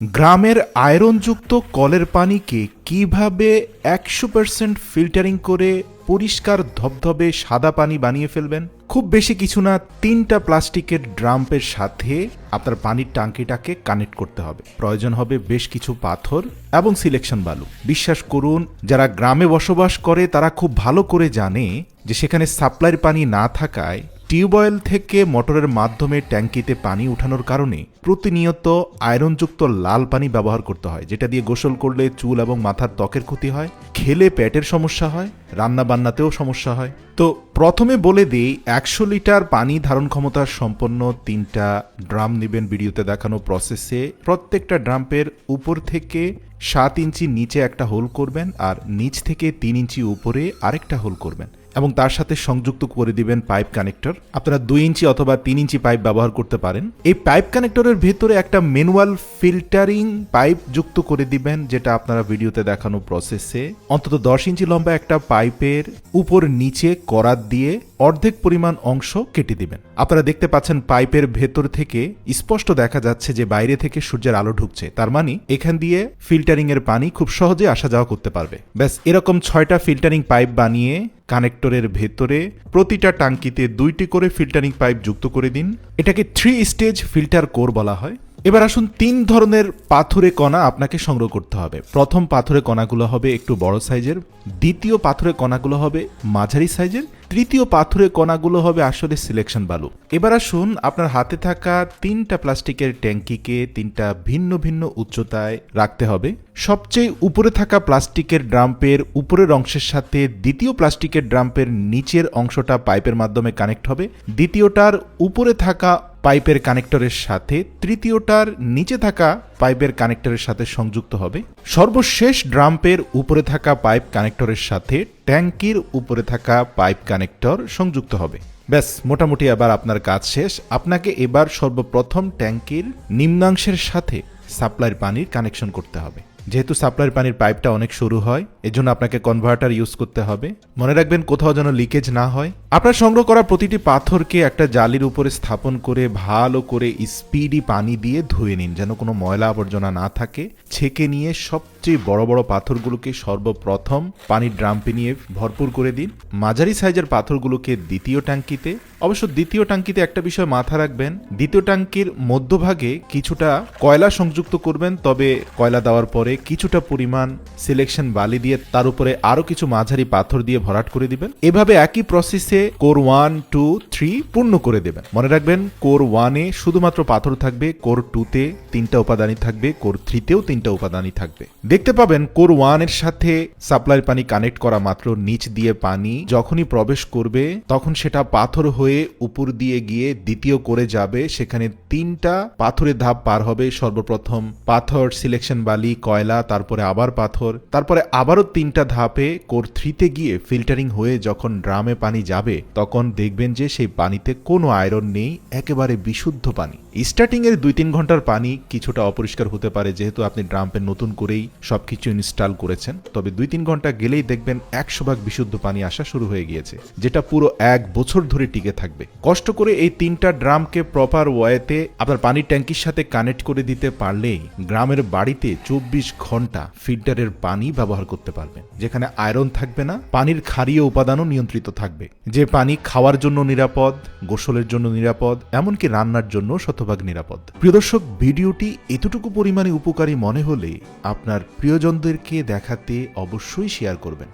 গ্রামের আয়রনযুক্ত কলের পানিকে কিভাবে ১০০% ফিল্টারিং করে পরিষ্কার ধবধবে সাদা পানি বানিয়ে ফেলবেন? খুব বেশি কিছু না, ৩টা প্লাস্টিকের ড্রামের সাথে আপনার পানির ট্যাঙ্কিটাকে কানেক্ট করতে হবে। প্রয়োজন হবে বেশ কিছু পাথর এবং সিলেকশন বালু। বিশ্বাস করুন, যারা গ্রামে বসবাস করে তারা খুব ভালো করে জানে যে সেখানে সাপ্লাইয়ের পানি না থাকায় টিউবওয়েল থেকে মোটরের মাধ্যমে ট্যাঙ্কিতে পানি উঠানোর কারণে প্রতিনিয়ত আয়রনযুক্ত লাল পানি ব্যবহার করতে হয়, যেটা দিয়ে গোসল করলে চুল এবং মাথার ত্বকের ক্ষতি হয়, খেলে পেটের সমস্যা হয়, রান্না বান্নাতেও সমস্যা হয়। তো প্রথমে বলে দিই, ১০০ লিটার পানি ধারণ ক্ষমতা সম্পন্ন ৩টা ড্রাম নেবেন ভিডিওতে দেখানো প্রসেসে। প্রত্যেকটা ড্রামের উপর থেকে ৭ ইঞ্চি নিচে একটা হোল করবেন আর নিচ থেকে ৩ ইঞ্চি উপরে আরেকটা হোল করবেন এবং তার সাথে সংযুক্ত করে দিবেন পাইপ কানেক্টর। আপনারা ২ ইঞ্চি অথবা ৩ ইঞ্চি পাইপ ব্যবহার করতে পারেন। এই পাইপ কানেক্টরের ভেতরে একটা ম্যানুয়াল ফিল্টারিং পাইপ যুক্ত করে দিবেন, যেটা আপনারা ভিডিওতে দেখানো প্রসেসে অন্তত ১০ ইঞ্চি লম্বা একটা পাইপের উপর নিচে করাত দিয়ে অর্ধেক পরিমাণ অংশ কেটে দিবেন। আপনারা দেখতে পাচ্ছেন পাইপের ভেতর থেকে স্পষ্ট দেখা যাচ্ছে যে বাইরে থেকে সূর্যের আলো ঢুকছে, তার মানে এখান দিয়ে ফিল্টারিং এর পানি খুব সহজে আসা যাওয়া করতে পারবে। ব্যাস, এরকম ৬টা ফিল্টারিং পাইপ বানিয়ে কানেক্টরের ভেতরে প্রতিটা টাঙ্কিতে ২টি করে ফিল্টারিং পাইপ যুক্ত করে দিন। এটাকে 3 স্টেজ ফিল্টার কোর বলা হয়। এবার আসুন, ৩ ধরনের পাথুরে কণা আপনাকে সংগ্রহ করতে হবে। প্রথম পাথুরে কণাগুলো হবে একটু বড় সাইজের, দ্বিতীয় পাথুরে কণাগুলো হবে মাঝারি সাইজের, তৃতীয় পাথুরে কণাগুলো হবে আসলে সিলেকশন বালু। এবার আসুন, আপনার হাতে থাকা ৩টা প্লাস্টিকের ট্যাঙ্কিকে ৩টা ভিন্ন ভিন্ন উচ্চতায় রাখতে হবে। সবচেয়ে উপরে থাকা প্লাস্টিকের ড্রামের উপরের অংশের সাথে দ্বিতীয় প্লাস্টিকের ড্রামের নিচের অংশটা পাইপের মাধ্যমে কানেক্ট হবে। দ্বিতীয়টার উপরে থাকা পাইপের কানেক্টরের সাথে তৃতীয়টার নিচে থাকা পাইপের কানেক্টরের সাথে সংযুক্ত হবে। সর্বশেষ ড্রামের উপরে থাকা পাইপ কানেক্টরের সাথে ট্যাঙ্কির উপরে থাকা পাইপ কানেক্টর সংযুক্ত হবে। ব্যাস, মোটামুটি এবার আপনার কাজ শেষ। আপনাকে এবার সর্বপ্রথম ট্যাঙ্কির নিম্নাংশের সাথে সাপ্লাইয়ের পানির কানেকশন করতে হবে। যেহেতু সাপ্লাইয়ের পানির পাইপটা অনেক সরু হয়, এজন্য আপনাকে কনভার্টার ইউজ করতে হবে। মনে রাখবেন, কোথাও যেন লিকেজ না হয়। আপনার সংগ্রহ করা প্রতিটি পাথরকে একটা জালির উপরে স্থাপন করে ভালো করে স্পিডি পানি দিয়ে ধুয়ে নিন, যেন কোনো ময়লা আবর্জনা না থাকে। ছেঁকে নিয়ে সবচেয়ে বড় বড় পাথরগুলোকে সর্বপ্রথম পানির ড্রামে নিয়ে ভরপুর করে দিন। মাঝারি সাইজের পাথরগুলোকে দ্বিতীয় ট্যাঙ্কিতে। অবশ্য দ্বিতীয় ট্যাঙ্কিতে একটা বিষয় মাথা রাখবেন, দ্বিতীয় ট্যাঙ্কির মধ্যভাগে কিছুটা কয়লা সংযুক্ত করবেন, তবে কয়লা দেওয়ার পরে কিছুটা পরিমাণ সিলেকশন বালি দিয়ে তার উপরে আরো কিছু মাঝারি পাথর দিয়ে ভরাট করে দিবেন। এভাবে একই প্রসেসে কোর 1, 2, 3 পূর্ণ করে দেবেন। মনে রাখবেন, কোর 1-এ শুধুমাত্র পাথর থাকবে, কোর 2-তে 3টা উপাদানই থাকবে, কোর 3-তেও 3টা উপাদানই থাকবে। দেখতে পাবেন কোর 1-এর সাথে সাপ্লাইয়ের পানি কানেক্ট করা মাত্র নিচ দিয়ে পানি যখনই প্রবেশ করবে তখন সেটা পাথর হয়ে উপর দিয়ে গিয়ে দ্বিতীয় কোরে যাবে। সেখানে 3টা পাথরের ধাপ পার হবে। সর্বপ্রথম পাথর, সিলেকশন বালি, কয়লা, তারপরে আবার পাথর, তারপরে আবারও 3টা ধাপে কোর 3-তে গিয়ে ফিল্টারিং হয়ে যখন ড্রামে পানি যাবে তখন দেখবেন যে সেই পানিতে কোনো আয়রন নেই, একেবারে বিশুদ্ধ পানি। স্টার্টিং এর 2-3 ঘন্টার পানি কিছুটা অপরিষ্কার হতে পারে, যেহেতু আপনি ড্রামে নতুন করেই সবকিছু ইনস্টল করেছেন। তবে 2-3 ঘন্টা গেলেই দেখবেন 100% বিশুদ্ধ পানি আসা শুরু হয়ে গিয়েছে, যেটা পুরো 1 বছর ধরে টিকে থাকবে। কষ্ট করে এই 3টা ড্রামকে প্রপার ওয়েতে আপনার পানির ট্যাঙ্কির সাথে কানেক্ট করে দিতে পারলেই গ্রামের বাড়িতে 24 ঘন্টা ফিল্টারের পানি ব্যবহার করতে পারবেন, যেখানে আয়রন থাকবে না, পানির ক্ষারীয় উপাদানও নিয়ন্ত্রিত থাকবে। যে পানি খাওয়ার জন্য নিরাপদ, গোসলের জন্য নিরাপদ, এমনকি রান্নার জন্য শতভাগ নিরাপদ। প্রিয় দর্শক, ভিডিওটি এতটুকু পরিমাণে উপকারী মনে হলে আপনার প্রিয়জনদেরকে দেখাতে অবশ্যই শেয়ার করবেন।